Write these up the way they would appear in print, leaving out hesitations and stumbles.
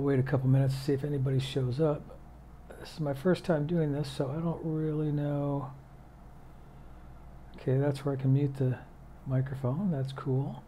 I'll wait a couple minutes to see if anybody shows up. This is my first time doing this, so I don't really know. Okay, that's where I can mute the microphone. That's cool.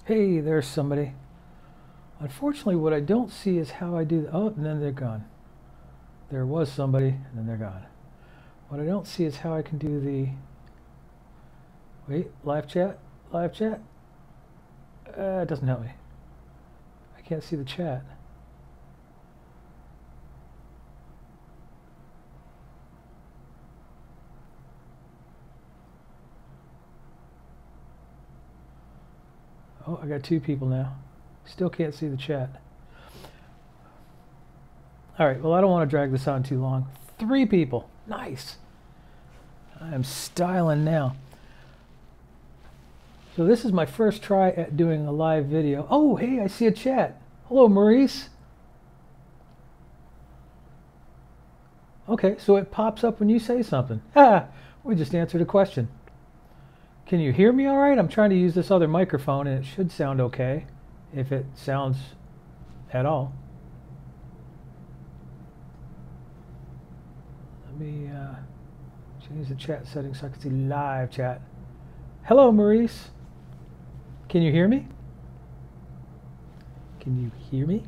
Hey, there's somebody. Unfortunately, what I don't see is how I do. Oh, and then they're gone. There was somebody, and then they're gone. What I don't see is how I can do the. Wait, live chat, live chat. It doesn't help me. I can't see the chat. Oh, I got 2 people now. Still can't see the chat. All right, well, I don't want to drag this on too long. 3 people. Nice. I am styling now. So this is my first try at doing a live video. Oh, hey, I see a chat. Hello, Maurice. Okay, so it pops up when you say something. We just answered a question. Can you hear me all right? I'm trying to use this other microphone, and it should sound okay, if it sounds at all. Let me change the chat settings so I can see live chat. Hello, Maurice. Can you hear me? Can you hear me?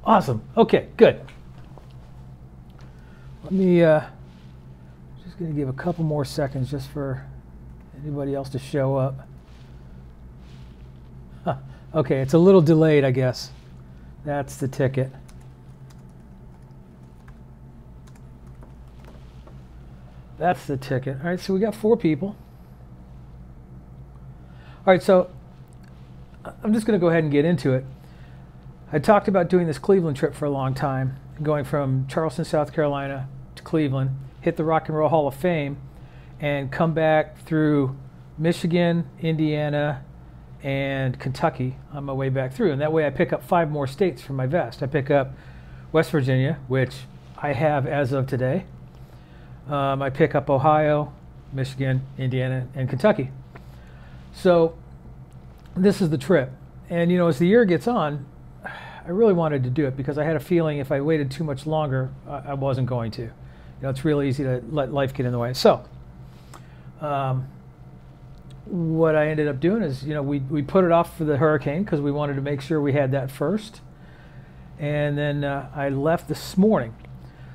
Awesome. Okay, good. Let me just going to give a couple more seconds just for anybody else to show up. Huh. Okay, it's a little delayed, I guess. That's the ticket. That's the ticket. All right, so we got 4 people. All right, so I'm just going to go ahead and get into it. I talked about doing this Cleveland trip for a long time, going from Charleston, South Carolina to Cleveland, hit the Rock and Roll Hall of Fame, and come back through Michigan, Indiana, and Kentucky on my way back through. And that way I pick up 5 more states from my vest. I pick up West Virginia, which I have as of today. I pick up Ohio, Michigan, Indiana, and Kentucky. So this is the trip. And you know, as the year gets on, I really wanted to do it because I had a feeling if I waited too much longer, I wasn't going to. You know, it's really easy to let life get in the way. So what I ended up doing is, you know, we put it off for the hurricane because we wanted to make sure we had that first. And then I left this morning.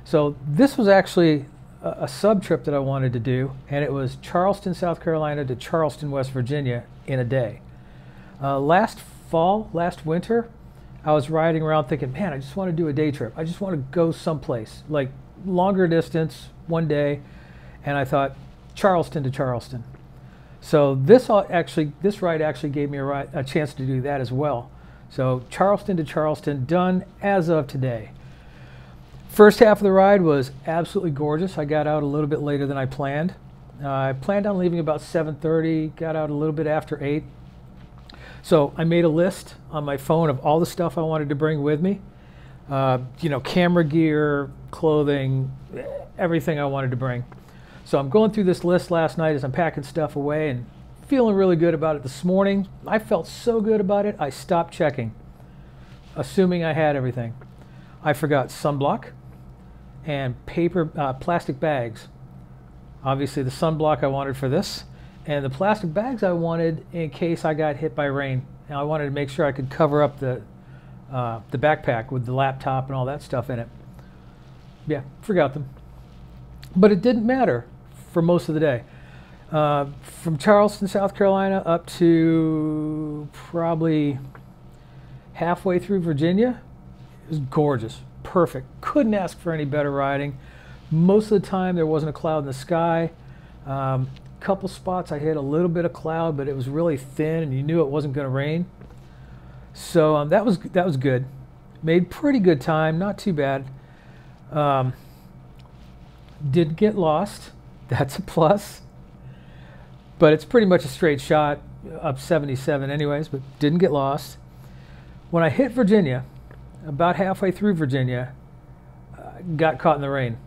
So this was actually a sub trip that I wanted to do, and it was Charleston, South Carolina to Charleston, West Virginia in a day. Last winter, I was riding around thinking, man, I just want to do a day trip. I just want to go someplace, like longer distance, one day. And I thought, Charleston to Charleston. So this ride actually gave me a chance to do that as well. So Charleston to Charleston, done as of today. First half of the ride was absolutely gorgeous. I got out a little bit later than I planned. I planned on leaving about 7:30, got out a little bit after 8. So I made a list on my phone of all the stuff I wanted to bring with me. You know, camera gear, clothing, everything I wanted to bring. So I'm going through this list last night as I'm packing stuff away and feeling really good about it this morning. I felt so good about it, I stopped checking, assuming I had everything. I forgot sunblock and plastic bags. Obviously the sunblock I wanted for this, and the plastic bags I wanted in case I got hit by rain. Now I wanted to make sure I could cover up the backpack with the laptop and all that stuff in it. Yeah, forgot them. But it didn't matter for most of the day. From Charleston, South Carolina up to probably halfway through Virginia, it was gorgeous, perfect. Couldn't ask for any better riding. Most of the time there wasn't a cloud in the sky. Couple spots I hit a little bit of cloud, but it was really thin, and you knew it wasn't going to rain. So that was good. Made pretty good time, not too bad. Did get lost. That's a plus. But it's pretty much a straight shot up 77 anyways, but didn't get lost. When I hit Virginia, about halfway through Virginia, got caught in the rain.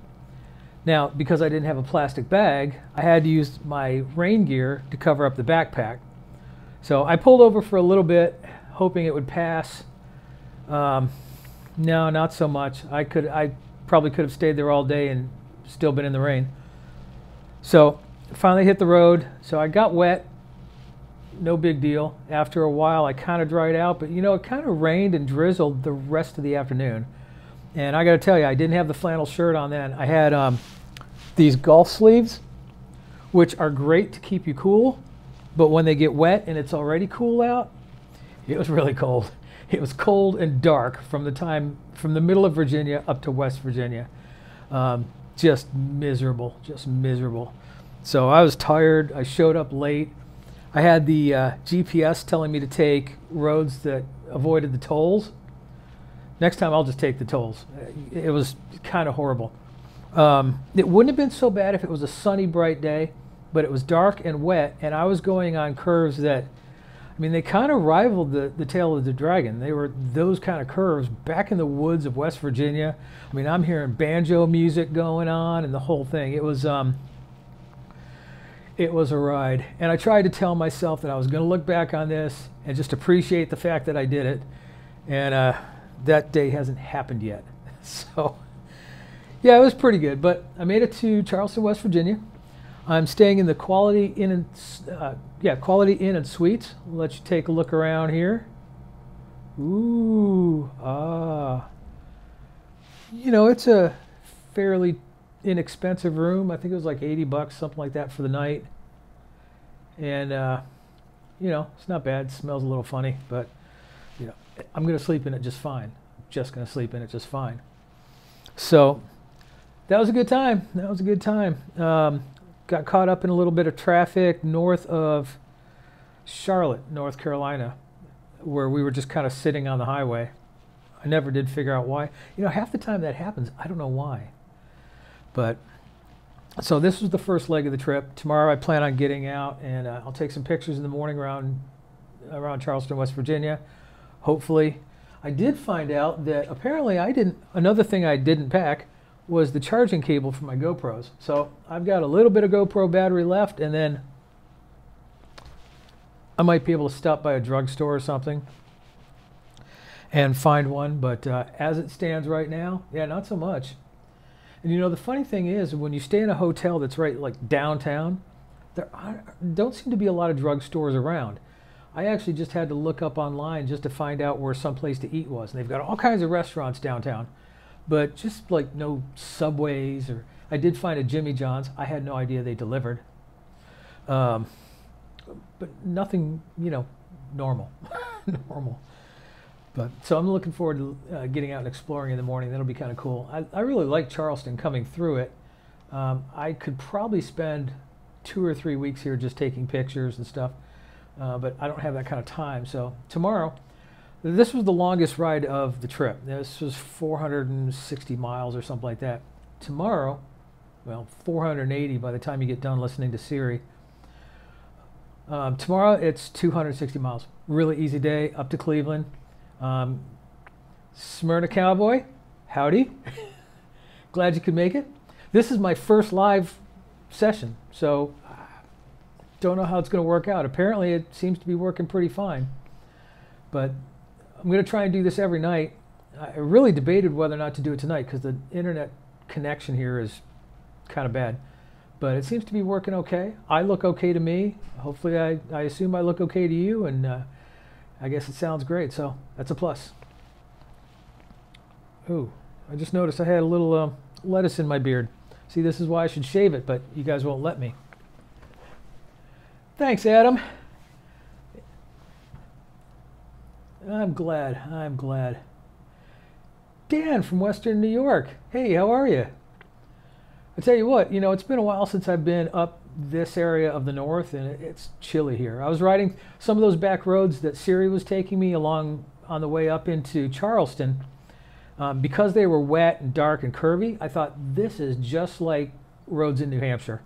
Now, because I didn't have a plastic bag, I had to use my rain gear to cover up the backpack. So I pulled over for a little bit, hoping it would pass. No, not so much. I probably could have stayed there all day and still been in the rain. So finally hit the road. So I got wet. No big deal. After a while, I kind of dried out, but it kind of rained and drizzled the rest of the afternoon. And I got to tell you, I didn't have the flannel shirt on then. I had these golf sleeves, which are great to keep you cool, but when they get wet and it's already cool out, it was really cold. It was cold and dark from the middle of Virginia up to West Virginia. Just miserable, just miserable. So I was tired. I showed up late. I had the GPS telling me to take roads that avoided the tolls. Next time I'll just take the tolls. It was kind of horrible. It wouldn't have been so bad if it was a sunny, bright day, but it was dark and wet, and I was going on curves that, they kind of rivaled the tail of the dragon. They were those kind of curves back in the woods of West Virginia. I'm hearing banjo music going on and the whole thing. It was a ride. And I tried to tell myself that I was going to look back on this and just appreciate the fact that I did it. And that day hasn't happened yet. So, yeah, it was pretty good. But I made it to Charleston, West Virginia. I'm staying in the Quality Inn and Suites. I'll let you take a look around here. Ooh, it's a fairly inexpensive room. I think it was like $80, something like that for the night. And it's not bad. It smells a little funny, but I'm going to sleep in it just fine. I'm just going to sleep in it just fine. So that was a good time. That was a good time. Got caught up in a little bit of traffic north of Charlotte, North Carolina, where we were just kind of sitting on the highway. I never did figure out why. Half the time that happens, I don't know why. But so this was the first leg of the trip. Tomorrow I plan on getting out, and I'll take some pictures in the morning around Charleston, West Virginia. Hopefully. I did find out that apparently another thing I didn't pack was the charging cable for my GoPros. So I've got a little bit of GoPro battery left, and then I might be able to stop by a drugstore or something and find one. But as it stands right now, yeah, not so much. And the funny thing is, when you stay in a hotel that's right like downtown, there don't seem to be a lot of drugstores around. I actually just had to look up online just to find out where someplace to eat was. And they've got all kinds of restaurants downtown, but just like no Subways, or I did find a Jimmy John's. I had no idea they delivered. But nothing, normal. Normal. But so I'm looking forward to getting out and exploring in the morning. That'll be kind of cool. I really like Charleston coming through it. I could probably spend 2 or 3 weeks here just taking pictures and stuff. But I don't have that kind of time. So tomorrow, this was the longest ride of the trip. This was 460 miles or something like that. Tomorrow, well, 480 by the time you get done listening to Siri. Tomorrow, it's 260 miles. Really easy day up to Cleveland. Smyrna Cowboy, howdy. Glad you could make it. This is my first live session, so don't know how it's going to work out. Apparently, it seems to be working pretty fine. But I'm going to try and do this every night. I really debated whether or not to do it tonight because the internet connection here is kind of bad. But it seems to be working okay. I look okay to me. Hopefully, I assume I look okay to you, and I guess it sounds great, so that's a plus. Ooh, I just noticed I had a little lettuce in my beard. See, this is why I should shave it, but you guys won't let me. Thanks, Adam. I'm glad. I'm glad. Dan from Western New York. Hey, how are you? I tell you what, it's been a while since I've been up this area of the north, and it's chilly here. I was riding some of those back roads that Siri was taking me along on the way up into Charleston. Because they were wet and dark and curvy, I thought this is just like roads in New Hampshire.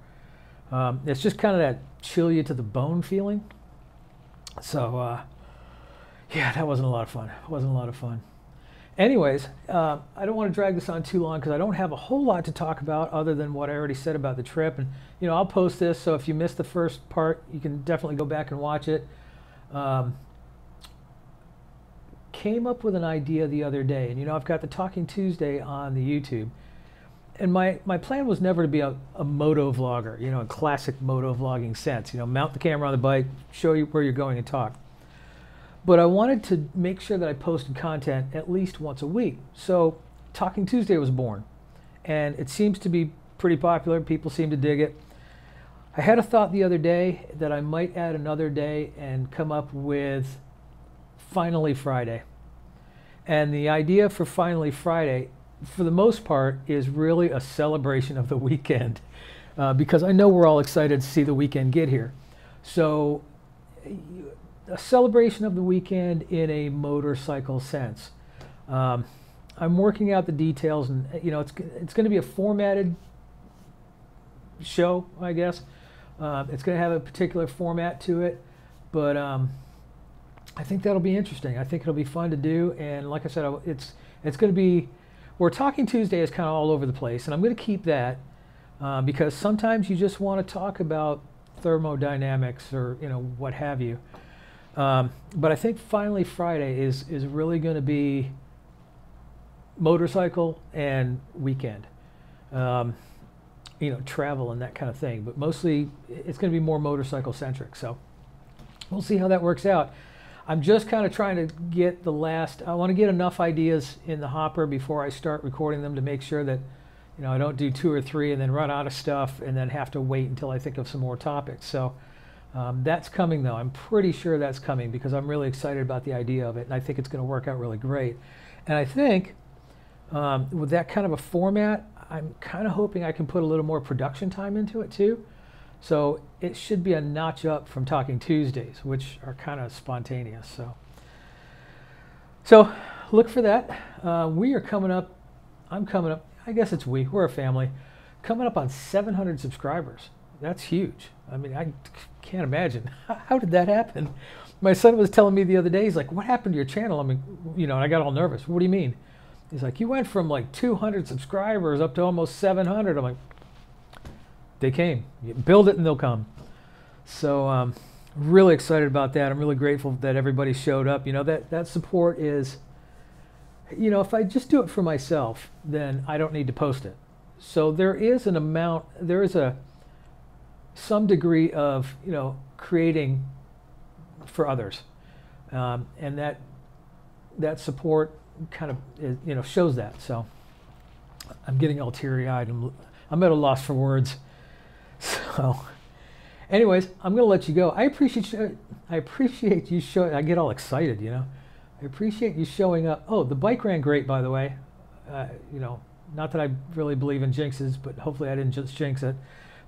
It's just kind of that chill you to the bone feeling. So yeah, that wasn't a lot of fun. It wasn't a lot of fun. Anyways, I don't want to drag this on too long because I don't have a whole lot to talk about other than what I already said about the trip. And you know, I'll post this, so if you missed the first part, you can definitely go back and watch it. Came up with an idea the other day, and you know, I've got the Talking Tuesday on the YouTube, and my plan was never to be a moto vlogger, you know, a classic moto vlogging sense, you know, mount the camera on the bike, show you where you're going and talk. But I wanted to make sure that I posted content at least once a week. So Talking Tuesday was born, and it seems to be pretty popular. People seem to dig it. I had a thought the other day that I might add another day and come up with Finally Friday. And the idea for Finally Friday, for the most part, is really a celebration of the weekend, because I know we're all excited to see the weekend get here. So a celebration of the weekend in a motorcycle sense. I'm working out the details, and you know, it's going to be a formatted show, I guess. It's going to have a particular format to it, but I think that'll be interesting. I think it'll be fun to do, and like I said, it's going to be, where Talking Tuesday is kind of all over the place, and I'm going to keep that because sometimes you just want to talk about thermodynamics or, you know, what have you. But I think Finally Friday is really going to be motorcycle and weekend, you know, travel and that kind of thing. But mostly it's going to be more motorcycle centric. So we'll see how that works out. I'm just kind of trying to get I want to get enough ideas in the hopper before I start recording them to make sure that, you know, I don't do 2 or 3 and then run out of stuff and then have to wait until I think of some more topics. So that's coming, though. I'm pretty sure that's coming because I'm really excited about the idea of it, and I think it's going to work out really great. And I think with that kind of a format, I'm kind of hoping I can put a little more production time into it too. So it should be a notch up from Talking Tuesdays, which are kind of spontaneous. So look for that. We are coming up. I'm coming up. I guess it's we. We're a family. Coming up on 700 subscribers. That's huge. I mean, I can't imagine. How did that happen? My son was telling me the other day, he's like, what happened to your channel? I mean, you know, and I got all nervous. What do you mean? He's like, you went from like 200 subscribers up to almost 700. I'm like, they came. You build it and they'll come. So really excited about that. I'm really grateful that everybody showed up. You know, that support is, you know, if I just do it for myself, then I don't need to post it. So there is an amount, there is some degree of, you know, creating for others. And that support kind of, you know, shows that. So I'm getting all teary-eyed. I'm at a loss for words. So anyways, I'm going to let you go. I appreciate you showing, I get all excited, you know. I appreciate you showing up. Oh, the bike ran great, by the way. You know, not that I really believe in jinxes, but hopefully I didn't just jinx it.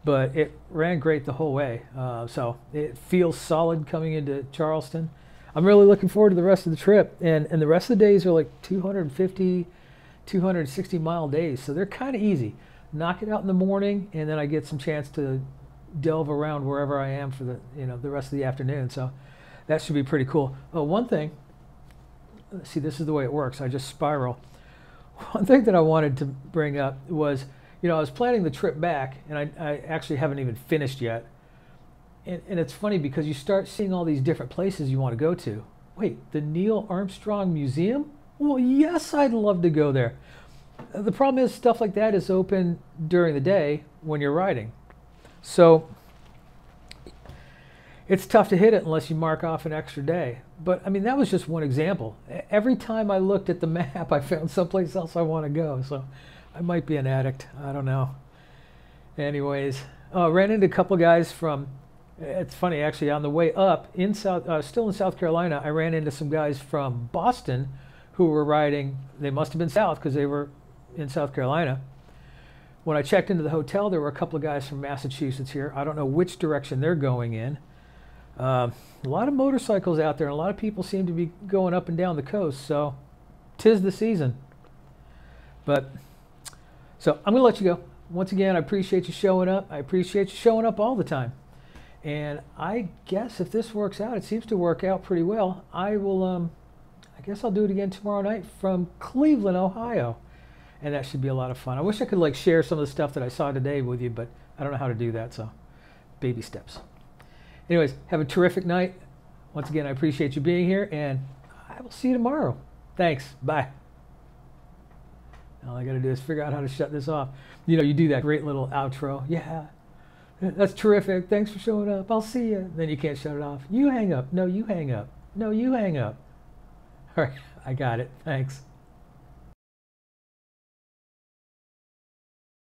But it ran great the whole way. So it feels solid coming into Charleston. I'm really looking forward to the rest of the trip. And the rest of the days are like 250, 260 mile days. So they're kind of easy. Knock it out in the morning, and then I get some chance to delve around wherever I am for the, you know, the rest of the afternoon. So that should be pretty cool. Oh, one thing, see, this is the way it works. I just spiral. One thing that I wanted to bring up was, you know, I was planning the trip back, and I actually haven't even finished yet. And it's funny because you start seeing all these different places you want to go to. Wait, the Neil Armstrong Museum? Well, yes, I'd love to go there. The problem is stuff like that is open during the day when you're riding. So it's tough to hit it unless you mark off an extra day. But I mean, that was just one example. Every time I looked at the map, I found someplace else I want to go. So I might be an addict. I don't know. Anyways, I ran into a couple guys from, it's funny actually, on the way up, still in South Carolina, I ran into some guys from Boston who were riding, they must have been south because they were in South Carolina, when I checked into the hotel, there were a couple of guys from Massachusetts here. I don't know which direction they're going in. A lot of motorcycles out there, and a lot of people seem to be going up and down the coast, so 'tis the season. But, so I'm going to let you go. Once again, I appreciate you showing up. I appreciate you showing up all the time. And I guess if this works out, it seems to work out pretty well. I will, I guess I'll do it again tomorrow night from Cleveland, Ohio. And that should be a lot of fun. I wish I could like share some of the stuff that I saw today with you, but I don't know how to do that, so baby steps. Anyways, have a terrific night. Once again, I appreciate you being here, and I will see you tomorrow. Thanks. Bye. All I got to do is figure out how to shut this off. You know, you do that great little outro. Yeah, that's terrific. Thanks for showing up. I'll see you. Then you can't shut it off. You hang up. No, you hang up. No, you hang up. All right, I got it. Thanks.